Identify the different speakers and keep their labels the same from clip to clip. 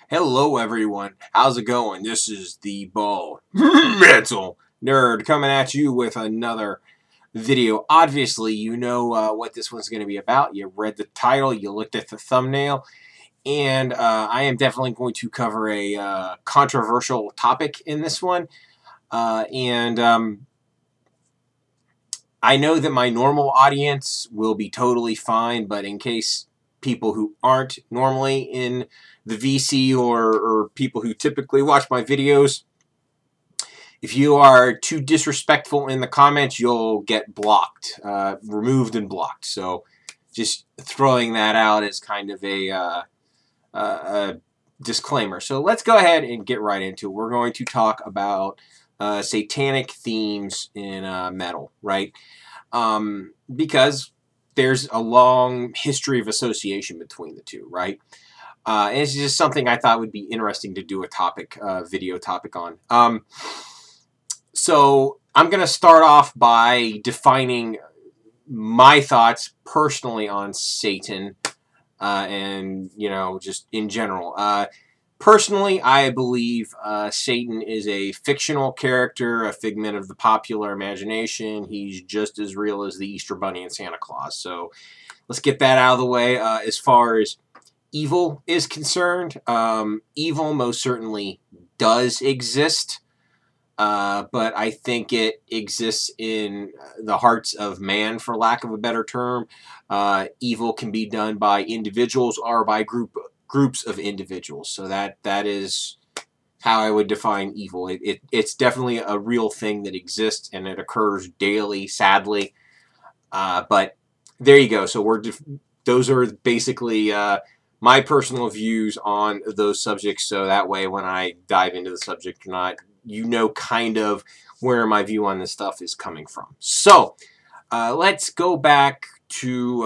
Speaker 1: Hello, everyone. How's it going? This is the Ball Mental Nerd coming at you with another video. Obviously, you know what this one's going to be about. You read the title, you looked at the thumbnail, and I am definitely going to cover a controversial topic in this one. And I know that my normal audience will be totally fine, but in case people who aren't normally in the VC or people who typically watch my videos, if you are too disrespectful in the comments, you'll get blocked, removed and blocked. So just throwing that out as kind of a disclaimer. So let's go ahead and get right into it. We're going to talk about satanic themes in metal, right? Because there's a long history of association between the two, right? And it's just something I thought would be interesting to do a video topic on. So I'm going to start off by defining my thoughts personally on Satan, and, just in general. Personally, I believe Satan is a fictional character, a figment of the popular imagination. He's just as real as the Easter Bunny and Santa Claus. So let's get that out of the way. As far as evil is concerned, evil most certainly does exist, but I think it exists in the hearts of man, for lack of a better term. Evil can be done by individuals or by groups of individuals. So that is how I would define evil. It's definitely a real thing that exists, and it occurs daily, sadly. But there you go. So those are basically my personal views on those subjects. So that way, when I dive into the subject or not, you know kind of where my view on this stuff is coming from. So let's go back to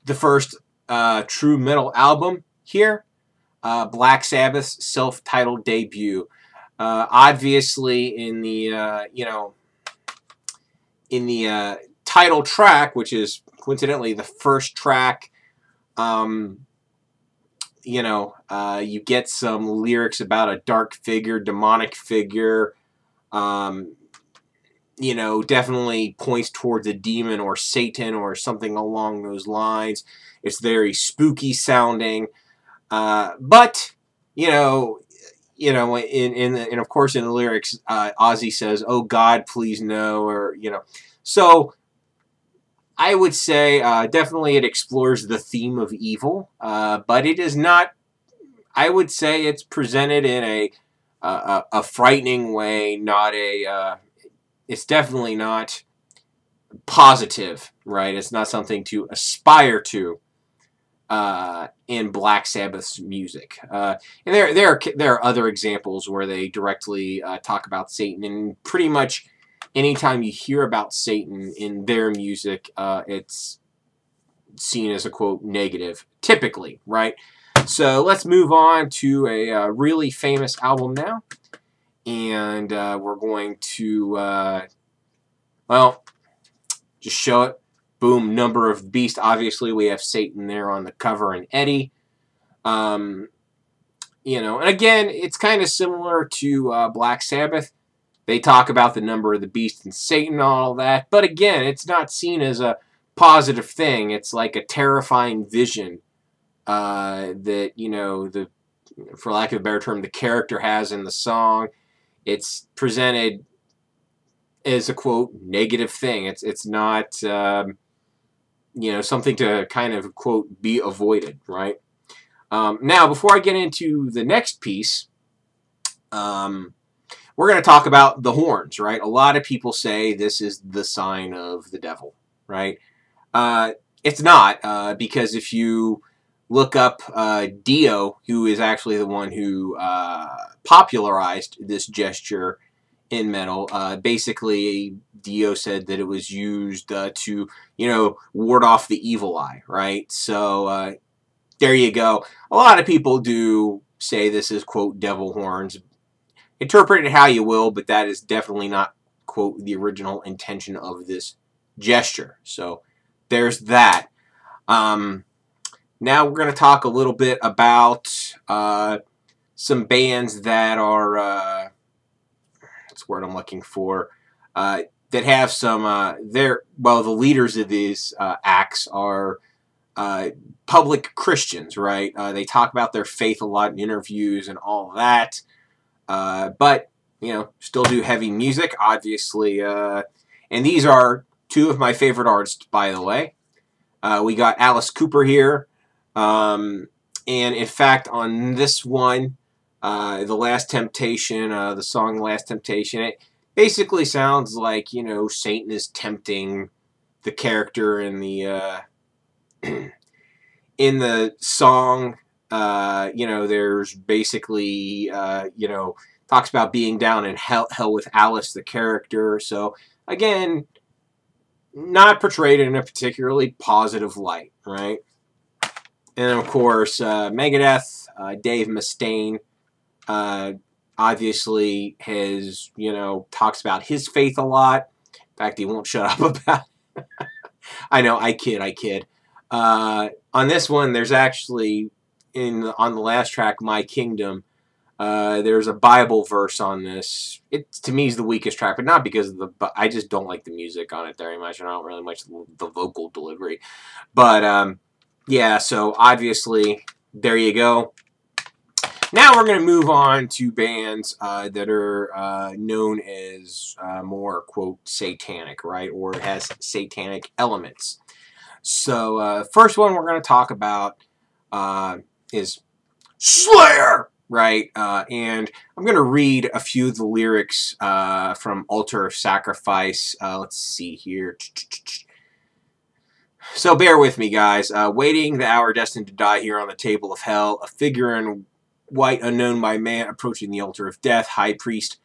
Speaker 1: the first true metal album here, Black Sabbath's self-titled debut. Obviously, in the title track, which is coincidentally the first track, you get some lyrics about a dark figure, demonic figure. Definitely points towards a demon or Satan or something along those lines. It's very spooky sounding, but and of course in the lyrics, Ozzy says, "Oh God, please no," or So I would say definitely it explores the theme of evil, but it is not. I would say it's presented in a frightening way, not a. It's definitely not positive, right? It's not something to aspire to in Black Sabbath's music. And there are other examples where they directly talk about Satan, and pretty much anytime you hear about Satan in their music, it's seen as a, quote, negative, typically, right? So let's move on to a really famous album now. And we're going to, just show it. Boom, Number of the Beast. Obviously, we have Satan there on the cover and Eddie. And again, it's kind of similar to Black Sabbath. They talk about the number of the beast and Satan and all that. But again, it's not seen as a positive thing. It's like a terrifying vision that, for lack of a better term, the character has in the song. It's presented as a, quote, negative thing. It's not, something to kind of, quote, be avoided, right? Now, before I get into the next piece, we're going to talk about the horns, right? A lot of people say this is the sign of the devil, right? It's not, because if you look up Dio, who is actually the one who popularized this gesture in metal, basically Dio said that it was used to, ward off the evil eye, right? So there you go. A lot of people do say this is, quote, devil horns. Interpret it how you will, but that is definitely not, quote, the original intention of this gesture. So there's that. Now we're going to talk a little bit about some bands that are, what's the word I'm looking for, that have some, well, the leaders of these acts are public Christians, right? They talk about their faith a lot in interviews and all that, but, you know, still do heavy music, obviously. And these are two of my favorite artists, by the way. We got Alice Cooper here. And in fact, on this one, The Last Temptation, the song Last Temptation, it basically sounds like, you know, Satan is tempting the character in the in the song. You know, there's basically, you know, talks about being down in hell with Alice, the character. So, again, not portrayed in a particularly positive light, right? And, of course, Megadeth, Dave Mustaine, obviously has, you know, talks about his faith a lot. In fact, he won't shut up about it. I know, I kid. On this one, there's actually, on the last track, My Kingdom, there's a Bible verse on this. It, to me, is the weakest track, but not because of I just don't like the music on it very much, and I don't really like the vocal delivery. But, yeah, so obviously, there you go. Now we're going to move on to bands that are known as more, quote, satanic, right? Or has satanic elements. So, first one we're going to talk about is Slayer, right? And I'm going to read a few of the lyrics from Altar of Sacrifice. Let's see here. So bear with me, guys. Waiting the hour destined to die here on the table of hell, a figure in white unknown by man approaching the altar of death, high priest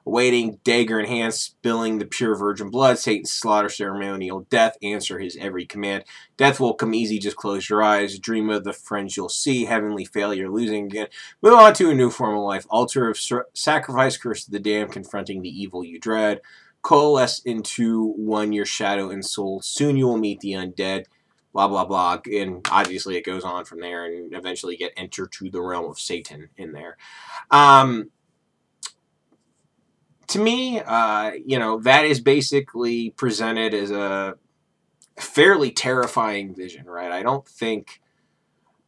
Speaker 1: awaiting, dagger in hand, spilling the pure virgin blood, Satan's slaughter, ceremonial death, answer his every command. Death will come easy, just close your eyes, dream of the friends you'll see, heavenly failure, losing again, move on to a new form of life, altar of sacrifice, curse of the damned, confronting the evil you dread, coalesce into one your shadow and soul, soon you will meet the undead, blah, blah, blah, and obviously it goes on from there, and eventually get entered to the realm of Satan in there. To me, you know, that is basically presented as a fairly terrifying vision, right? I don't think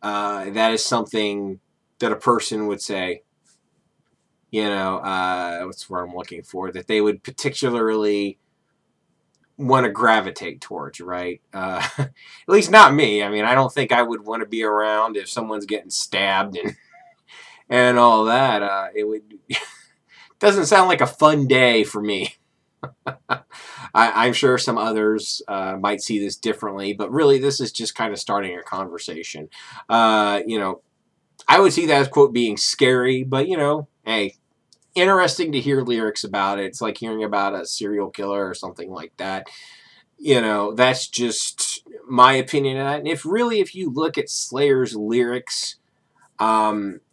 Speaker 1: that is something that a person would say, you know, what's what I'm looking for, that they would particularly want to gravitate towards, right? At least not me. I mean, I don't think I would want to be around if someone's getting stabbed and all that. It would... doesn't sound like a fun day for me. I'm sure some others might see this differently, but really this is just kind of starting a conversation. You know, I would see that as, quote, being scary, but, you know, hey, interesting to hear lyrics about it. It's like hearing about a serial killer or something like that. You know, that's just my opinion of that. And if you look at Slayer's lyrics,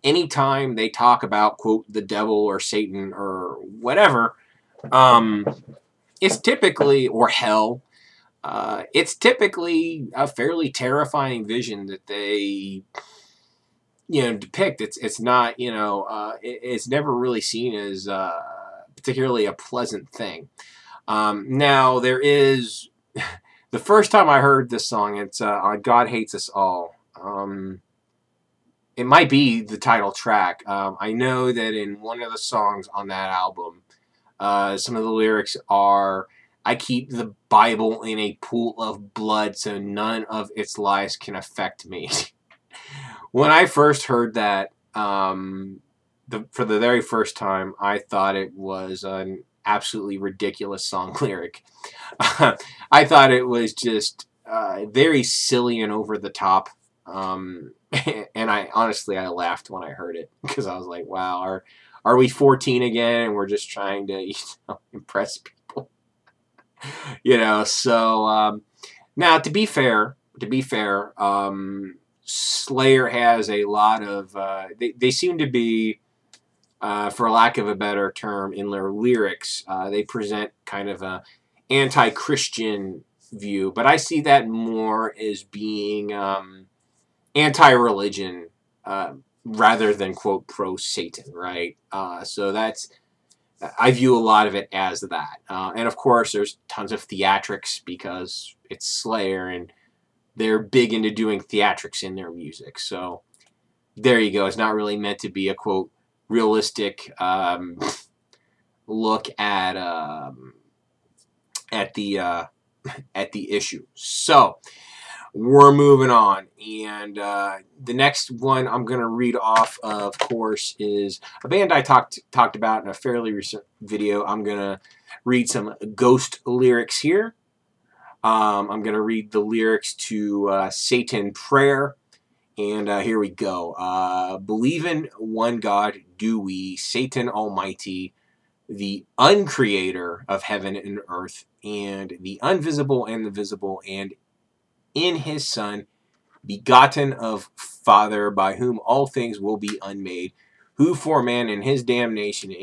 Speaker 1: anytime they talk about, quote, the devil or Satan or whatever, it's typically, or hell, it's typically a fairly terrifying vision that they, you know, depict. It's not, you know, it's never really seen as particularly a pleasant thing. Now, there is, the first time I heard this song, it's on God Hates Us All. It might be the title track. I know that in one of the songs on that album, some of the lyrics are, I keep the Bible in a pool of blood so none of its lies can affect me. When I first heard that for the very first time, I thought it was an absolutely ridiculous song lyric. I thought it was just very silly and over the top. And I honestly laughed when I heard it because I was like, wow, are we 14 again and we're just trying to, you know, impress people? You know, so now to be fair, Slayer has a lot of they seem to be, for lack of a better term, in their lyrics, they present kind of a anti-Christian view, but I see that more as being anti-religion rather than, quote, pro-Satan, right? So that's, I view a lot of it as that. And of course, there's tons of theatrics because it's Slayer and they're big into doing theatrics in their music. So there you go. It's not really meant to be a, quote, realistic look at the issue. So we're moving on, and the next one I'm going to read off, of course, is a band I talked about in a fairly recent video. I'm going to read some Ghost lyrics here. I'm going to read the lyrics to Satan Prayer, and here we go. Believe in one God do we, Satan Almighty, the uncreator of heaven and earth, and the invisible and the visible, and in his Son, begotten of Father, by whom all things will be unmade, who for man in his damnation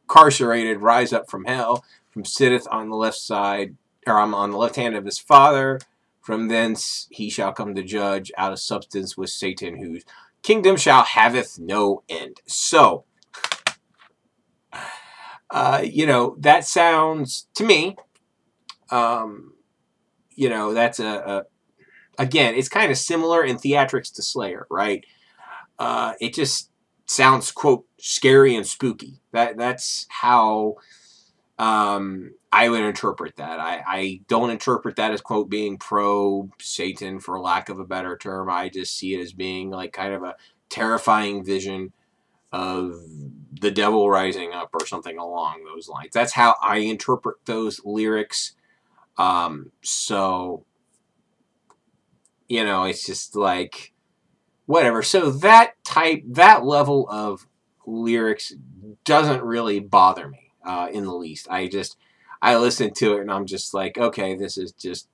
Speaker 1: incarcerated rise up from hell, from sitteth on the left side, or on the left hand of his Father, from thence he shall come to judge out of substance with Satan, whose kingdom shall haveth no end. So, you know, that sounds to me, you know, that's again, it's kind of similar in theatrics to Slayer, right? It just sounds, quote, scary and spooky. That's how I would interpret that. I don't interpret that as, quote, being pro-Satan, for lack of a better term. I just see it as being like kind of a terrifying vision of the devil rising up or something along those lines. That's how I interpret those lyrics. So, you know, it's just like, whatever. So that level of lyrics doesn't really bother me in the least. I listen to it and I'm just like, okay, this is just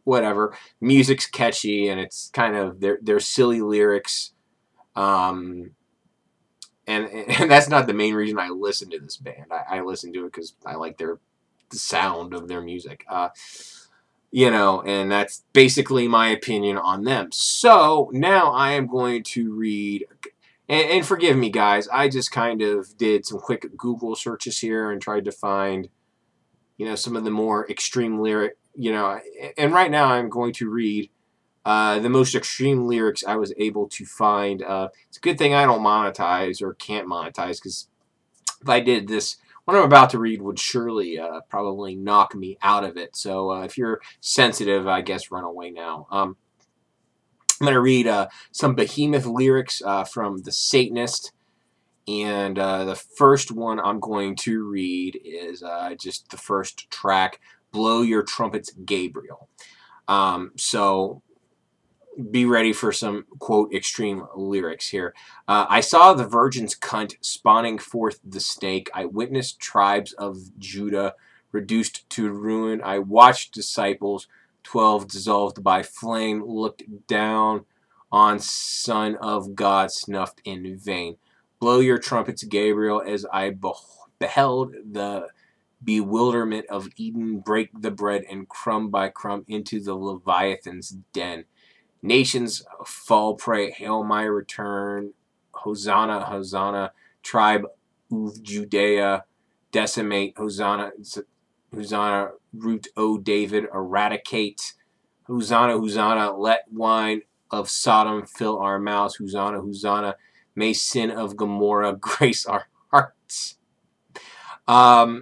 Speaker 1: whatever. Music's catchy and it's kind of, they're silly lyrics. And that's not the main reason I listen to this band. I listen to it because I like the sound of their music. You know, and that's basically my opinion on them. So now I am going to read, and forgive me, guys, I just kind of did some quick Google searches here and tried to find, you know, some of the more extreme lyric, you know, and right now I'm going to read the most extreme lyrics I was able to find. It's a good thing I don't monetize or can't monetize, because if I did, this what I'm about to read would surely probably knock me out of it. So if you're sensitive, I guess run away now. I'm going to read some Behemoth lyrics from The Satanist. And the first one I'm going to read is just the first track, Blow Your Trumpets, Gabriel. So be ready for some, quote, extreme lyrics here. I saw the virgin's cunt spawning forth the snake. I witnessed tribes of Judah reduced to ruin. I watched disciples, 12 dissolved by flame, looked down on Son of God snuffed in vain. Blow your trumpets, Gabriel, as I beheld the bewilderment of Eden break the bread and crumb by crumb into the Leviathan's den. Nations fall prey, hail my return. Hosanna, Hosanna, tribe of Judea, decimate. Hosanna, Hosanna, root, O David, eradicate. Hosanna, Hosanna, let wine of Sodom fill our mouths. Hosanna, Hosanna, may sin of Gomorrah grace our hearts.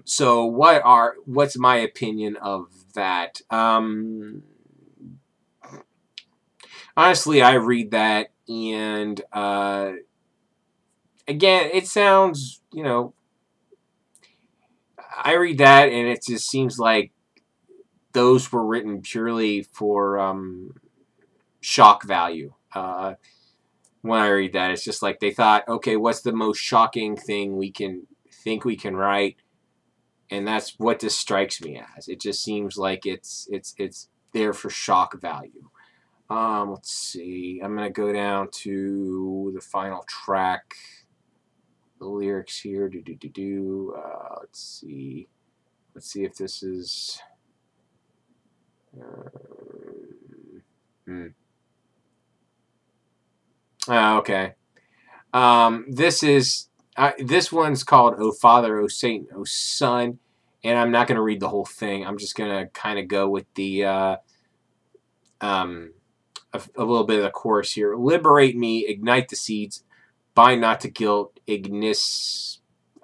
Speaker 1: So what's my opinion of that? Honestly, I read that, and again, it sounds, you know, I read that, and it just seems like those were written purely for shock value. When I read that, it's just like they thought, okay, what's the most shocking thing we can write, and that's what this strikes me as. It just seems like it's there for shock value. Let's see. I'm going to go down to the final track. The lyrics here. Let's see. Let's see if this is... Oh, okay. This one's called "O Father, O Satan, O Son," and I'm not going to read the whole thing. I'm just going to kind of go with the um, a little bit of the chorus here. Liberate me, ignite the seeds, bind not to guilt, ignis.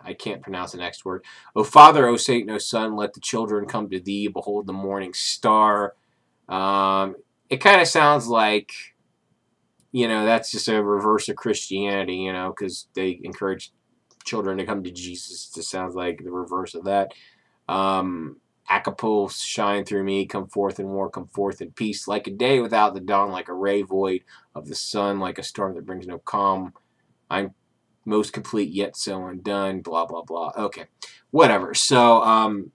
Speaker 1: I can't pronounce the next word. O Father, O Satan, O Son, let the children come to thee. Behold the morning star. It kind of sounds like, that's just a reverse of Christianity, because they encourage children to come to Jesus. It just sounds like the reverse of that. Acapulco, shine through me, come forth in war, come forth in peace, like a day without the dawn, like a ray void of the sun, like a storm that brings no calm. I'm most complete yet so undone, blah, blah, blah. Okay, whatever. So,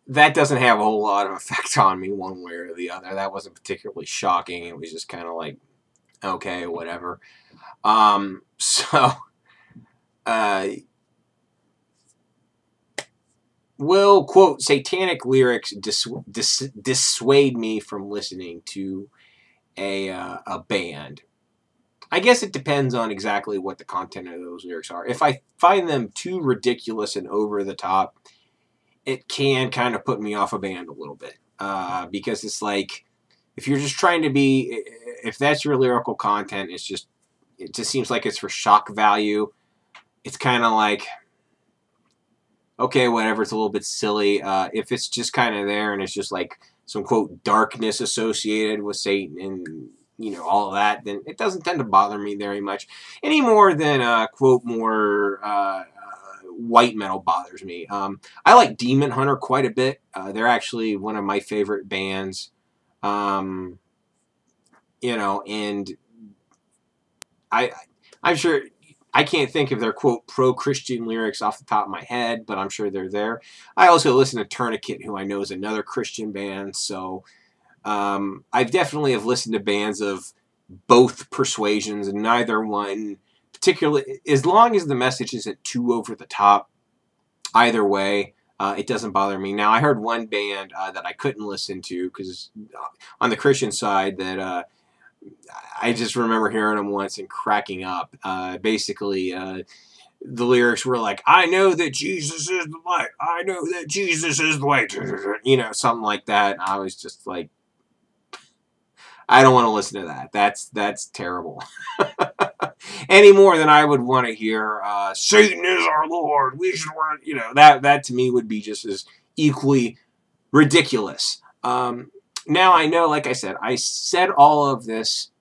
Speaker 1: that doesn't have a whole lot of effect on me one way or the other. That wasn't particularly shocking. It was just kind of like, okay, whatever. So, will, quote, satanic lyrics dissuade me from listening to a band? I guess it depends on exactly what the content of those lyrics are. If I find them too ridiculous and over the top, it can kind of put me off a band a little bit. Because it's like, if you're just trying to be, if that's your lyrical content, it just seems like it's for shock value. It's kind of like, okay, whatever, it's a little bit silly. If it's just kind of there and it's just like some, quote, darkness associated with Satan and, all of that, then it doesn't tend to bother me very much. Any more than, quote, more white metal bothers me. I like Demon Hunter quite a bit. They're actually one of my favorite bands. And I'm sure I can't think of their, quote, pro-Christian lyrics off the top of my head, but I'm sure they're there. I also listen to Tourniquet, who I know is another Christian band, so I definitely have listened to bands of both persuasions, and neither one particularly, as long as the message isn't too over the top, either way, it doesn't bother me. Now, I heard one band that I couldn't listen to because on the Christian side that I just remember hearing them once and cracking up. Basically, the lyrics were like, I know that Jesus is the light. I know that Jesus is the way. Something like that. And I was just like, I don't want to listen to that. That's terrible. Any more than I would want to hear, Satan is our Lord. We should want, that to me would be just as equally ridiculous. Now I know, like I said all of this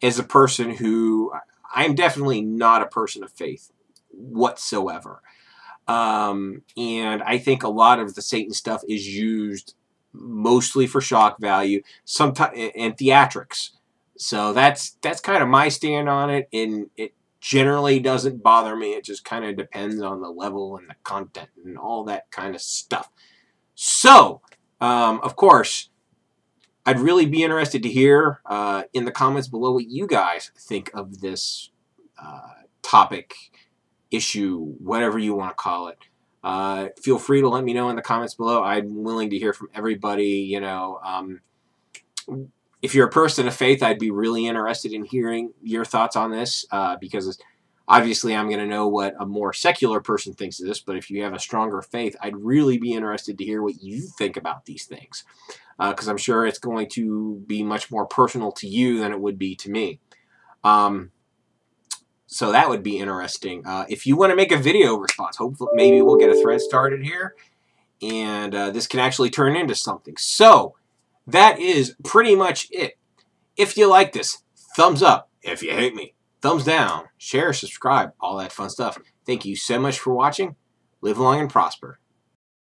Speaker 1: as a person who, I'm definitely not a person of faith whatsoever. And I think a lot of the Satan stuff is used mostly for shock value, sometimes and theatrics. So that's kind of my stand on it, and it generally doesn't bother me. It just kind of depends on the level and the content and all that kind of stuff. So, of course, I'd really be interested to hear in the comments below what you guys think of this topic, issue, whatever you want to call it. Feel free to let me know in the comments below. I'm willing to hear from everybody. If you're a person of faith, I'd be really interested in hearing your thoughts on this because obviously I'm going to know what a more secular person thinks of this, but if you have a stronger faith, I'd really be interested to hear what you think about these things because I'm sure it's going to be much more personal to you than it would be to me. So that would be interesting. If you want to make a video response, hopefully maybe we'll get a thread started here, and this can actually turn into something. So that is pretty much it. If you like this, thumbs up. If you hate me, thumbs down. Share, subscribe, all that fun stuff. Thank you so much for watching. Live long and prosper.